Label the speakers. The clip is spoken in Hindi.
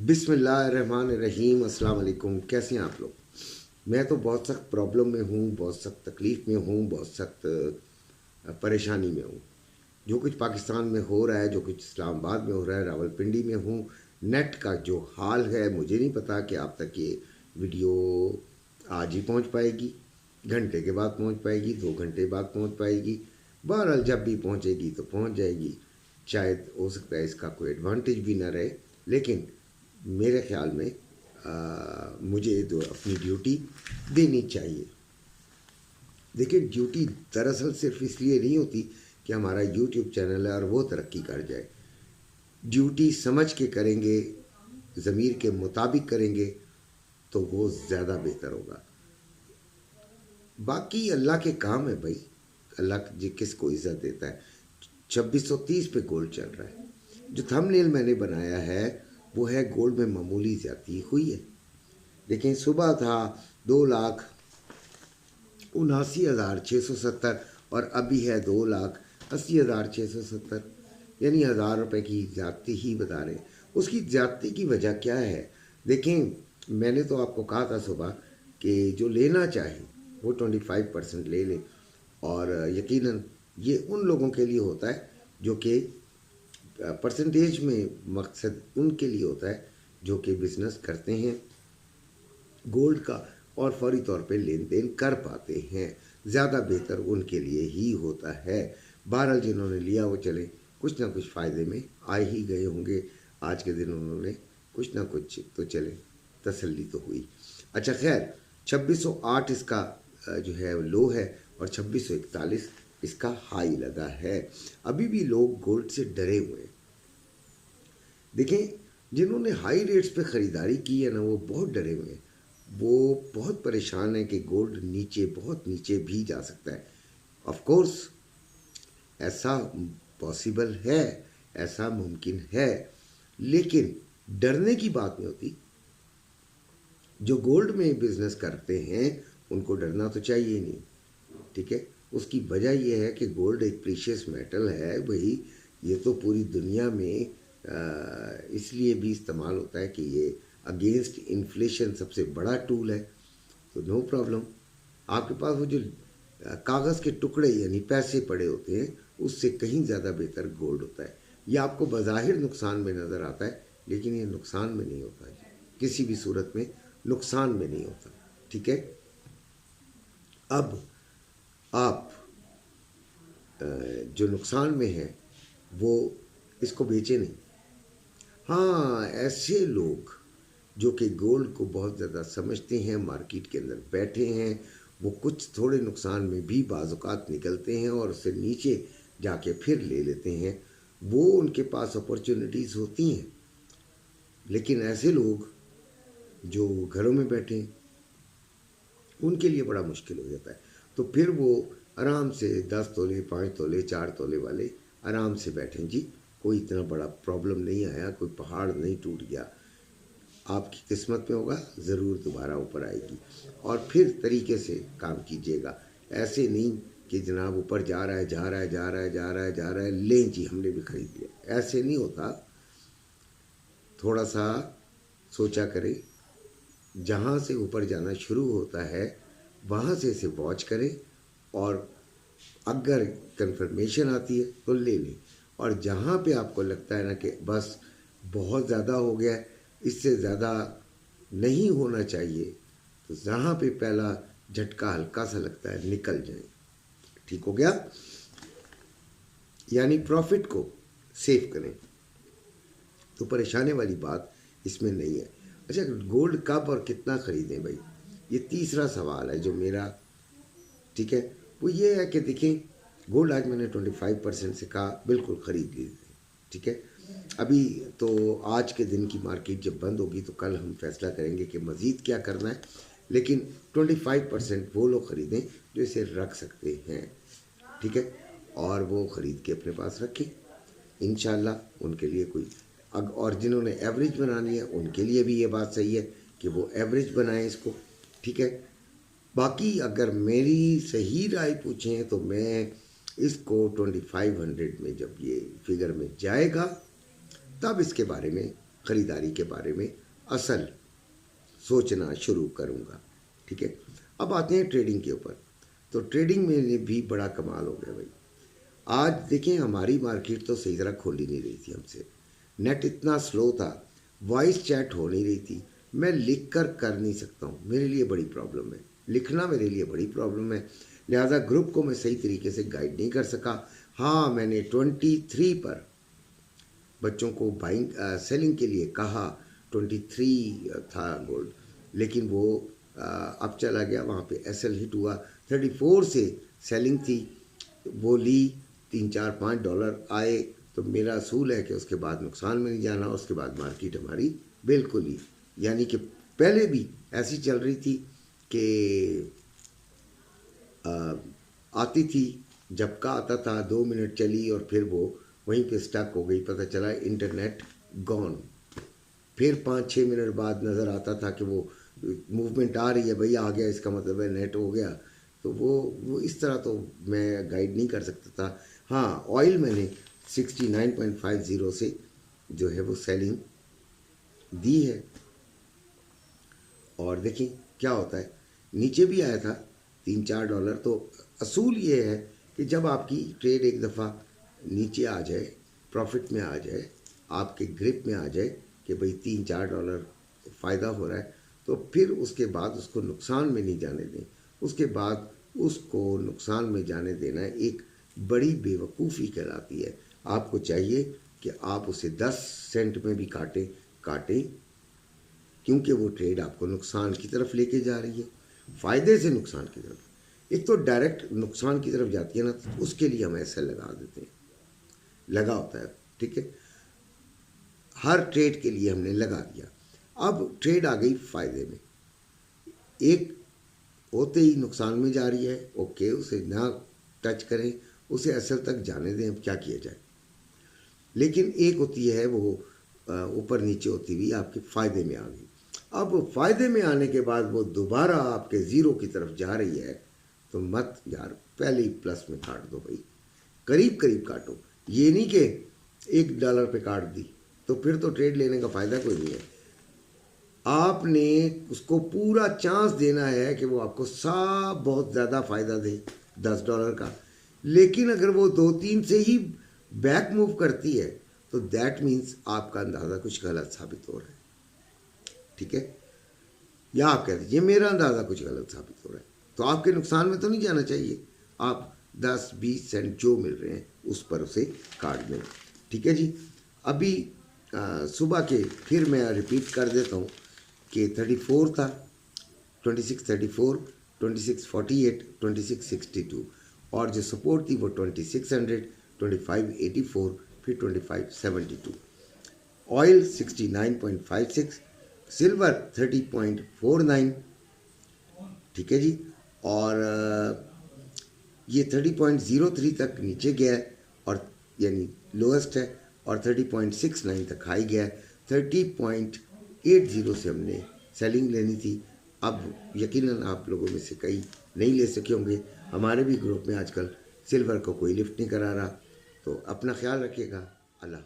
Speaker 1: बिस्मिल्लाहिर्रहमानिर्रहीम। अस्सलाम वालेकुम। कैसे हैं आप लोग? मैं तो बहुत सख्त प्रॉब्लम में हूँ, बहुत सख्त तकलीफ़ में हूँ, बहुत सख्त परेशानी में हूँ। जो कुछ पाकिस्तान में हो रहा है, जो कुछ इस्लामाबाद में हो रहा है, रावलपिंडी में हूँ। नेट का जो हाल है, मुझे नहीं पता कि आप तक ये वीडियो आज ही पहुँच पाएगी, घंटे के बाद पहुँच पाएगी, 2 घंटे बाद पहुँच पाएगी। बहरहाल जब भी पहुँचेगी तो पहुँच जाएगी। शायद हो सकता है इसका कोई एडवांटेज भी ना रहे, लेकिन मेरे ख्याल में मुझे तो अपनी ड्यूटी देनी चाहिए। देखिए, ड्यूटी दरअसल सिर्फ इसलिए नहीं होती कि हमारा यूट्यूब चैनल है और वो तरक्की कर जाए। ड्यूटी समझ के करेंगे, ज़मीर के मुताबिक करेंगे तो वो ज़्यादा बेहतर होगा। बाकी अल्लाह के काम है भाई, अल्लाह जी किसको इज़्ज़त देता है। 2630 पे गोल्ड चल रहा है। जो थंबनेल मैंने बनाया है वो है गोल्ड में मामूली ज़्यादती हुई है। लेकिन सुबह था 2,79,670 और अभी है 2,80,670, यानी 1000 रुपये की ज़्यादती ही बता रहे हैं। उसकी ज़्यादती की वजह क्या है? देखें, मैंने तो आपको कहा था सुबह कि जो लेना चाहे वो 25% ले लें, और यकीनन ये उन लोगों के लिए होता है जो कि परसेंटेज में मकसद उनके लिए होता है जो कि बिज़नेस करते हैं गोल्ड का और फौरी तौर पे लेन देन कर पाते हैं। ज़्यादा बेहतर उनके लिए ही होता है। बहरहाल जिन्होंने लिया वो चले, कुछ ना कुछ फ़ायदे में आ ही गए होंगे। आज के दिन उन्होंने कुछ ना कुछ तो चले, तसल्ली तो हुई। अच्छा खैर, 2608 इसका जो है लो है और 2641 इसका हाई लगा है। अभी भी लोग गोल्ड से डरे हुए हैं। देखें, जिन्होंने हाई रेट्स पे ख़रीदारी की है ना, वो बहुत डरे हुए हैं। वो बहुत परेशान है कि गोल्ड नीचे, बहुत नीचे भी जा सकता है। ऑफ कोर्स ऐसा पॉसिबल है, ऐसा मुमकिन है, लेकिन डरने की बात नहीं होती। जो गोल्ड में बिजनेस करते हैं उनको डरना तो चाहिए नहीं, ठीक है। उसकी वजह यह है कि गोल्ड एक प्रीशियस मेटल है भाई। ये तो पूरी दुनिया में इसलिए भी इस्तेमाल होता है कि ये अगेंस्ट इन्फ्लेशन सबसे बड़ा टूल है। तो नो प्रॉब्लम। आपके पास वो जो कागज़ के टुकड़े यानी पैसे पड़े होते हैं, उससे कहीं ज़्यादा बेहतर गोल्ड होता है। ये आपको बज़ाहिर नुकसान में नज़र आता है, लेकिन ये नुकसान में नहीं होता है, किसी भी सूरत में नुकसान में नहीं होता, ठीक है। अब आप जो नुकसान में है वो इसको बेचे नहीं। हाँ, ऐसे लोग जो कि गोल्ड को बहुत ज़्यादा समझते हैं, मार्केट के अंदर बैठे हैं, वो कुछ थोड़े नुकसान में भी बाज़-औक़ात निकलते हैं और उससे नीचे जाके फिर ले लेते हैं। वो उनके पास अपॉर्चुनिटीज़ होती हैं। लेकिन ऐसे लोग जो घरों में बैठे हैं उनके लिए बड़ा मुश्किल हो जाता है। तो फिर वो आराम से 10 तोले, 5 तोले, 4 तोले वाले आराम से बैठें जी। कोई इतना बड़ा प्रॉब्लम नहीं आया, कोई पहाड़ नहीं टूट गया। आपकी किस्मत में होगा, ज़रूर दोबारा ऊपर आएगी। और फिर तरीके से काम कीजिएगा। ऐसे नहीं कि जनाब ऊपर जा रहा है, जा रहा है, जा रहा है, जा रहा है, जा रहा है, लें जी हमने भी खरीद लिया। ऐसे नहीं होता। थोड़ा सा सोचा करें। जहाँ से ऊपर जाना शुरू होता है वहाँ से इसे वॉच करें, और अगर कंफर्मेशन आती है तो ले लें। और जहाँ पे आपको लगता है ना कि बस बहुत ज़्यादा हो गया, इससे ज़्यादा नहीं होना चाहिए, तो जहाँ पे पहला झटका हल्का सा लगता है निकल जाए। ठीक हो गया? यानी प्रॉफिट को सेव करें। तो परेशानी वाली बात इसमें नहीं है। अच्छा, गोल्ड कब और कितना ख़रीदें भाई, ये तीसरा सवाल है जो मेरा, ठीक है। वो ये है कि देखें, गोल्ड आज मैंने 25% से कहा बिल्कुल ख़रीद लीजिए, ठीक है। अभी तो आज के दिन की मार्केट जब बंद होगी तो कल हम फैसला करेंगे कि मज़ीद क्या करना है। लेकिन 25% वो लोग ख़रीदें जो इसे रख सकते हैं, ठीक है। और वो ख़रीद के अपने पास रखें, इंशाल्लाह उनके लिए कोई और जिन्होंने एवरेज बनानी है उनके लिए भी ये बात सही है कि वो एवरेज बनाएं इसको, ठीक है। बाकी अगर मेरी सही राय पूछें तो मैं इसको 2500 में जब ये फिगर में जाएगा तब इसके बारे में ख़रीदारी के बारे में असल सोचना शुरू करूँगा। ठीक है, अब आते हैं ट्रेडिंग के ऊपर। तो ट्रेडिंग में भी बड़ा कमाल हो गया भाई। आज देखें, हमारी मार्केट तो सही तरह खोल ही नहीं रही थी हमसे, नेट इतना स्लो था, वॉइस चैट हो नहीं रही थी, मैं लिख कर नहीं सकता हूँ, मेरे लिए बड़ी प्रॉब्लम है, लिखना मेरे लिए बड़ी प्रॉब्लम है, लिहाजा ग्रुप को मैं सही तरीके से गाइड नहीं कर सका। हाँ, मैंने 23 पर बच्चों को बाइंग सेलिंग के लिए कहा, 23 था गोल्ड, लेकिन वो अब चला गया, वहाँ पे एसएल हिट हुआ। 34 से सेलिंग थी, वो ली, $3-4-5 आए, तो मेरा असूल है कि उसके बाद नुकसान में नहीं जाना। उसके बाद मार्केट हमारी बिल्कुल ही, यानी कि पहले भी ऐसी चल रही थी कि आती थी, झपका आता था, 2 मिनट चली और फिर वो वहीं पे स्टक हो गई, पता चला इंटरनेट गॉन। फिर 5-6 मिनट बाद नज़र आता था कि वो मूवमेंट आ रही है, भैया आ गया, इसका मतलब है नेट हो गया। तो वो इस तरह तो मैं गाइड नहीं कर सकता था। हाँ, ऑयल मैंने 69.50 से जो है वो सेलिंग दी है, और देखिए क्या होता है, नीचे भी आया था $3-4। तो असूल ये है कि जब आपकी ट्रेड एक दफ़ा नीचे आ जाए, प्रॉफिट में आ जाए, आपके ग्रिप में आ जाए कि भाई $3-4 फ़ायदा हो रहा है, तो फिर उसके बाद उसको नुकसान में नहीं जाने दें। उसके बाद उसको नुकसान में जाने देना एक बड़ी बेवकूफ़ी कहलाती है। आपको चाहिए कि आप उसे 10 सेंट में भी काटें, क्योंकि वो ट्रेड आपको नुकसान की तरफ लेके जा रही है, फ़ायदे से नुकसान की तरफ। एक तो डायरेक्ट नुकसान की तरफ जाती है ना, तो उसके लिए हम ऐसे लगा देते हैं, लगा होता है। ठीक है, हर ट्रेड के लिए हमने लगा दिया। अब ट्रेड आ गई फ़ायदे में, एक होते ही नुकसान में जा रही है, ओके, उसे ना टच करें, उसे असल तक जाने दें, अब क्या किया जाए। लेकिन एक होती है वो ऊपर नीचे होती हुई आपके फ़ायदे में आ गई। अब फ़ायदे में आने के बाद वो दोबारा आपके ज़ीरो की तरफ जा रही है, तो मत यार, पहले ही प्लस में काट दो भाई, करीब करीब काटो। ये नहीं कि $1 पे काट दी, तो फिर तो ट्रेड लेने का फ़ायदा कोई नहीं है। आपने उसको पूरा चांस देना है कि वो आपको बहुत ज़्यादा फ़ायदा दे $10 का, लेकिन अगर वो 2-3 से ही बैक मूव करती है, तो दैट मीन्स आपका अंदाज़ा कुछ गलत साबित हो रहा है। ठीक है, या आप कह दीजिए मेरा अंदाज़ा कुछ गलत साबित हो रहा है, तो आपके नुकसान में तो नहीं जाना चाहिए। आप 10-20 सेंट जो मिल रहे हैं उस पर उसे काट दें। ठीक है जी, अभी सुबह के फिर मैं रिपीट कर देता हूँ कि 34 था, 2634, 2648, 2662, और जो सपोर्ट थी वो 2600, 2584, फिर 2572। Oil 69.56, silver 30.49। ठीक है जी, और ये 30.03 तक नीचे गया है, और यानी लोएस्ट है, और 30.69 तक हाई गया है। 30.80 से हमने सेलिंग लेनी थी। अब यकीनन आप लोगों में से कई नहीं ले सके होंगे, हमारे भी ग्रुप में आजकल सिल्वर को कोई लिफ्ट नहीं करा रहा। तो अपना ख्याल रखिएगा, अल्लाह।